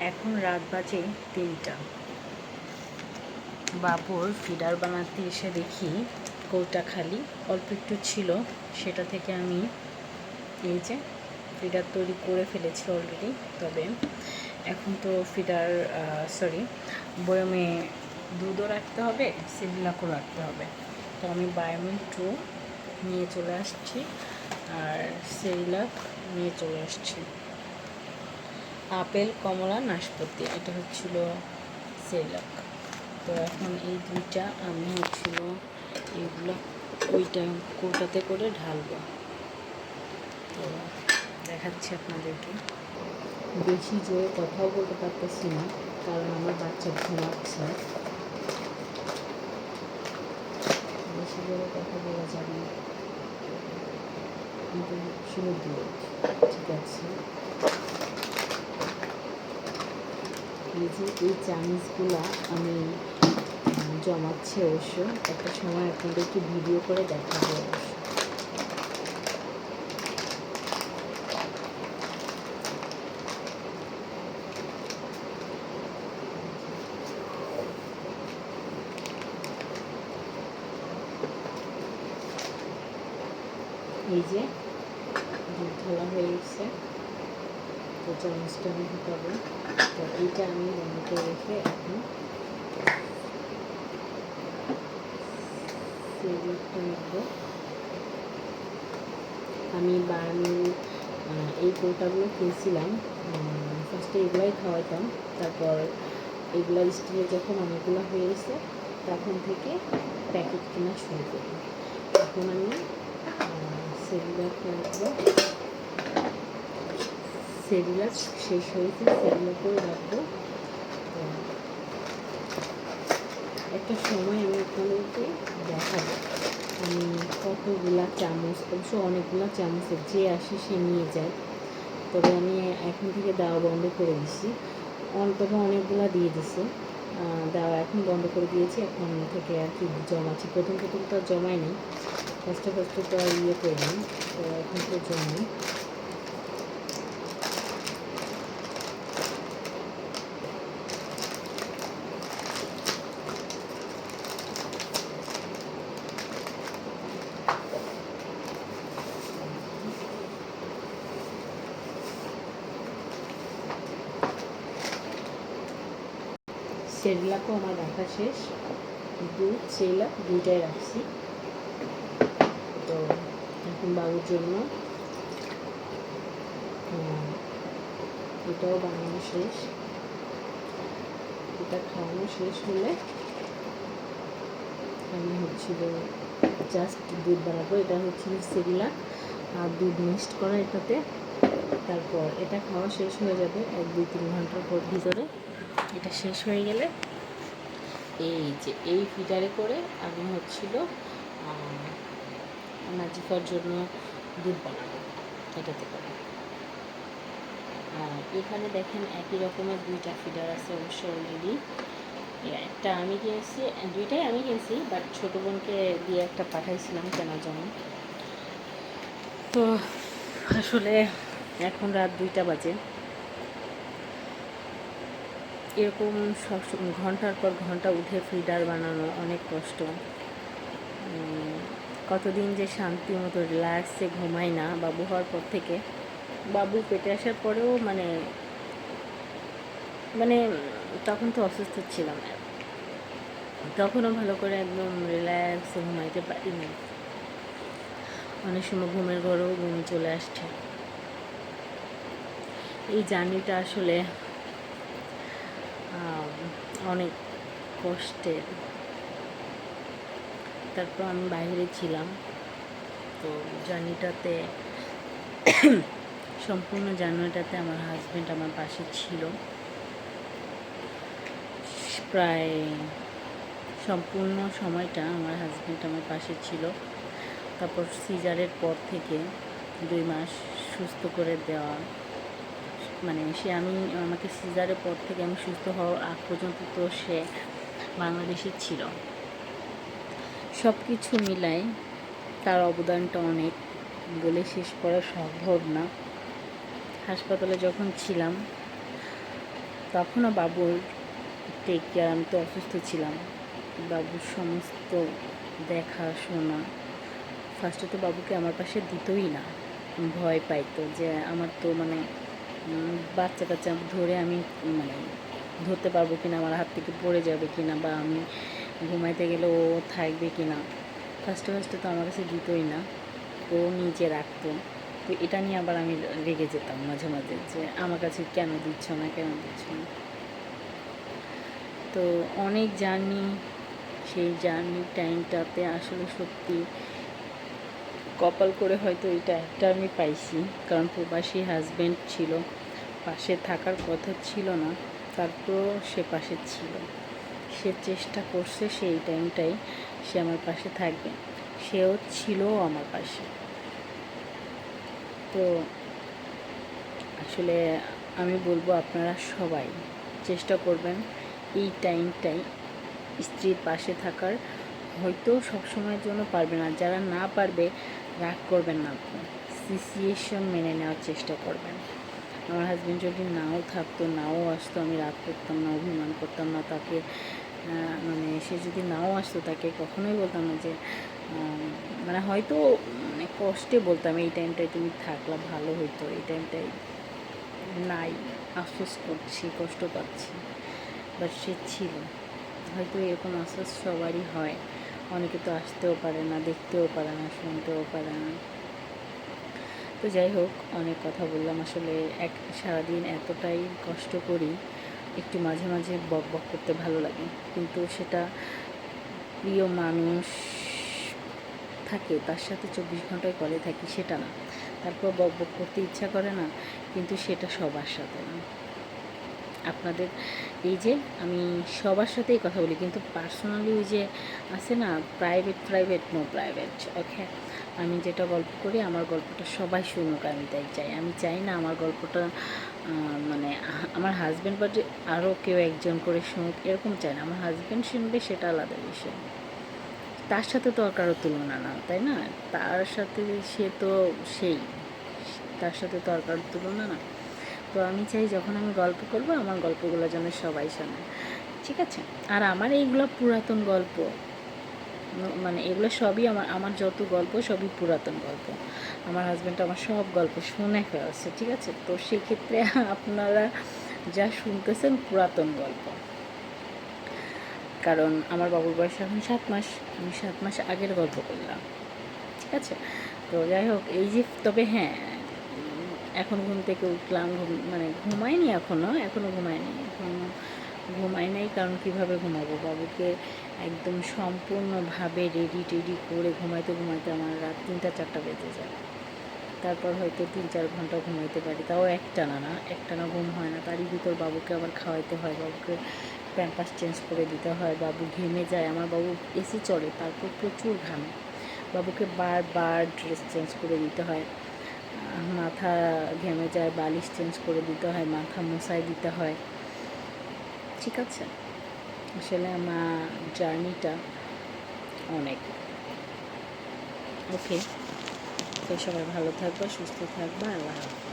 এখন রাত বাজে 3টা। বাবুর ফিডার বানাতে এসে দেখি কৌটা খালি, অল্প একটু ছিল, সেটা থেকে আমি এই যে ফিডার তৈরি করে ফেলেছি অলরেডি। তবে এখন তো ফিডার বয়মে দুধও রাখতে হবে, সিরিলাকও রাখতে হবে। তো আমি বায়োমিন 2 নিয়ে চলে আসছি আর সিরিলাক নিয়ে চলে আসছি। আপেল, কমলা, নাশপাতি, এটা হচ্ছিল সিরিলাক। তো এখন এই দুইটা আমি এইগুলো ওইটা কৌটাতে করে ঢালবো। তো দেখাচ্ছি আপনাদেরকে। বেশি জোরে কথাও বলতে পারতেছি না, কারণ আমার বাচ্চা ঘুমাচ্ছে। বেশি জোরে কথা বলা যাবে না, কিন্তু শুনে দিও। ঠিক আছে, এই যে এই চামিচগুলা আমি জমাচ্ছি। অবশ্য একটা সময় আপনাদেরকে ভিডিও করে দেখাবো। অবশ্য এই যে দুধ ঢালা হয়ে গেছে, তো চামচটা আমি ঢুকাবো। তো এইটা আমি বন্ধ করে রেখে এখন সিরিয়ালটা নেব। আমি এই কৌটাগুলো কিনছিলাম, ফার্স্টে এগুলাই খাওয়াইতাম, তারপর এগুলার স্টিলে যখন অনেকগুলো হয়ে গেছে তখন থেকে প্যাকেট কেনা শুরু করি। এখন আমি সেরিলাক রাখবো। সেরিলাক শেষ হয়েছে, সেরিলাকও রাখবো। একটা সময় আমি আপনাদেরকে দেখাবো আমি কতগুলা চামচ, অবশ্য অনেকগুলো চামচের যে আসে সে নিয়ে যায়। তবে আমি এখন থেকে দেওয়া বন্ধ করে দিছি। তবে অনেকগুলো দিয়ে দিছে, দেওয়া এখন বন্ধ করে দিয়েছি। এখন থেকে আর কি জমাচ্ছি। প্রথম তো জমায়নি, ফার্স্টে তো আর করিনি, তো এখন তো জমাই। সেরিলাকও আমার রাখা শেষ, দুধ সেরিলাক দুইটাই রাখছি। তো এখন বাবুর জন্য এটাও বানানো শেষ। এটা খাওয়ানো শেষ হলে আমি জাস্ট দুধ বানাবো। এটা সেরিলাক আর দুধ মিক্সড করা এটাতে। তারপর এটা খাওয়া শেষ হয়ে যাবে 1-2-3 ঘন্টার পর ভিতরে। এটা শেষ হয়ে গেলে এই যে এই ফিটারে করে আমি নাজিফার জন্য দুধ বানাবো এটাতে করে। আর এখানে দেখেন একই রকমের দুইটা ফিডার আছে অবশ্য অলরেডি। একটা আমি কিনেছি, দুইটাই আমি কিনছি, বাট ছোটো বোনকে দিয়ে একটা পাঠাইছিলাম কেনার জন্য। তো আসলে এখন রাত 2টা বাজে। এরকম সব ঘন্টার পর ঘন্টা উঠে ফিডার বানানো অনেক কষ্ট। কতদিন যে শান্তি মতো রিল্যাক্সে ঘুমাই না বাবু হওয়ার পর থেকে। বাবু পেটে আসার পরেও মানে তখন তো অসুস্থ ছিলাম, তখনও ভালো করে একদম রিল্যাক্সে ঘুমাইতে পারিনি। অনেক সময় ঘুমের ঘরেও ঘুমিয়ে চলে আসছে। এই জার্নিটা আসলে অনেক কষ্টের। তারপর আমি বাইরে ছিলাম, তো জার্নিটাতে সম্পূর্ণ জার্নিটাতে আমার হাজব্যান্ড আমার পাশে ছিল প্রায় সম্পূর্ণ সময়টা। আমার হাজব্যান্ড আমার পাশে ছিল। তারপর সিজারের পর থেকে 2 মাস সুস্থ করে দেওয়া, মানে আমাকে সিজারের পর থেকে আমি সুস্থ হওয়ার আগ পর্যন্ত তো সে বাংলাদেশে ছিল। সব কিছু মিলাই তার অবদানটা অনেক, বলে শেষ করা সম্ভব না। হাসপাতালে যখন ছিলাম তখনও বাবুর টেক কেয়ার, আমি তো অসুস্থ ছিলাম, বাবুর সমস্ত দেখাশোনা। ফার্স্টে তো বাবুকে আমার পাশে দিতই না, ভয় পাইতো যে আমার তো মানে বাচ্চা কাচ্চা ধরে আমি মানে ধরতে পারবো কিনা, আমার হাত থেকে পড়ে যাবে কিনা, বা আমি ঘুমাইতে গেলে ও থাকবে কিনা। ফার্স্টে তো আমার কাছে দিতই না, ও নিজে রাখতো। তো এটা নিয়ে আবার আমি রেগে যেতাম মাঝে মাঝে যে আমার কাছে কেন দিচ্ছ না, কেন দিচ্ছ না। তো অনেক জার্নি, সেই জার্নির টাইমটাতে আসলে সত্যি কপাল করে হয়তো এই টাইমটা আমি পাইছি, কারণ প্রবাসী হাজব্যান্ড ছিল, পাশে থাকার কথা ছিল না, তারপরও সে পাশে ছিল। সে চেষ্টা করছে সেই টাইমটাই সে আমার পাশে থাকবে, সেও ছিল আমার পাশে। তো আসলে আমি বলবো আপনারা সবাই চেষ্টা করবেন এই টাইমটাই স্ত্রীর পাশে থাকার। হয়তো সব সময়ের জন্য পারবে না, যারা না পারবে রাগ করবেন না, আপনি সিচুয়েশন মেনে নেওয়ার চেষ্টা করবেন। আমার হাজব্যান্ড যদি নাও থাকতো, নাও আসতো, আমি রাগ করতাম না, অভিমান করতাম না তাকে, মানে সে যদি নাও আসতো তাকে কখনোই বলতাম না যে মানে হয়তো মানে কষ্টে বলতাম এই টাইমটায় তুমি থাকলে ভালো হইতো, এই টাইমটায় নাই, আফসোস করছি, কষ্ট পাচ্ছি। বাট সে ছিল। হয়তো এরকম আফসোস সবারই হয়, অনেকে তো আসতেও পারে না, দেখতেও পারে না, শুনতেও পারে না। তো যাই হোক, অনেক কথা বললাম। আসলে সারাদিন এতটাই কষ্ট করি, একটু মাঝে মাঝে বক বক করতে ভালো লাগে, কিন্তু সেটা প্রিয় মানুষ থাকে তার সাথে 24 ঘন্টায় কলে থাকি সেটা না, তারপর বক বক করতে ইচ্ছা করে না, কিন্তু সেটা সবার সাথে না। আপনাদের এই যে আমি সবার সাথেই কথা বলি, কিন্তু পার্সোনালি ওই যে আছে না প্রাইভেট নো প্রাইভেট, ওকে। আমি যেটা গল্প করি আমার গল্পটা সবাই শুনুক, আমি তাই চাই। আমি চাই না আমার গল্পটা মানে আমার হাজব্যান্ড বা যে আরও কেউ একজন করে শুনুক এরকম চাই না। আমার হাজব্যান্ড শুনবে সেটা আলাদা বিষয়, তার সাথে তো আর কারো তুলনা না, তাই না? তার সাথে সে তো সেই, তার সাথে তো আর কারোর তুলনা না। তো আমি চাই যখন আমি গল্প করবো আমার গল্পগুলো যেন সবাই শোনে, ঠিক আছে? আর আমার এইগুলো পুরাতন গল্প, মানে এগুলো সবই আমার যত গল্প সবই পুরাতন গল্প। আমার হাজব্যান্ড আমার সব গল্প শুনে ফেলছে, ঠিক আছে? তো সেক্ষেত্রে আপনারা যা শুনতেছেন পুরাতন গল্প, কারণ আমার বাবুর বয়স এখন 7 মাস, আমি 7 মাস আগের গল্প করলাম, ঠিক আছে? তো যাই হোক, এই যে তবে হ্যাঁ, এখন ঘুম থেকে উঠলাম, মানে ঘুমাইনি এখনও ঘুমাইনি, ঘুমাই নাই। কারণ কীভাবে ঘুমাবো, বাবুকে একদম সম্পূর্ণভাবে রেডি টেডি করে ঘুমাইতে আমার রাত 3টা 4টা বেজে যায়। তারপর হয়তো 3-4 ঘন্টা ঘুমাইতে পারি, তাও একটানা ঘুম হয় না। তারই ভিতর বাবুকে আবার খাওয়াইতে হয়, বাবুকে প্যাম্পাস চেঞ্জ করে দিতে হয়, বাবু ঘেমে যায়। আমার বাবু এসি চলে, তারপর প্রচুর ঘামে, বাবুকে বারবার ড্রেস চেঞ্জ করে দিতে হয়, মাথা ঘেমে যায়, বালিশ চেঞ্জ করে দিতে হয়, মাথা মোছায় দিতে হয়, ঠিক আছে? আসলে আমার জার্নিটা অনেক। ওকে, তো সবাই ভালো থাকবা, সুস্থ থাকবা, আল্লাহ হাফেজ।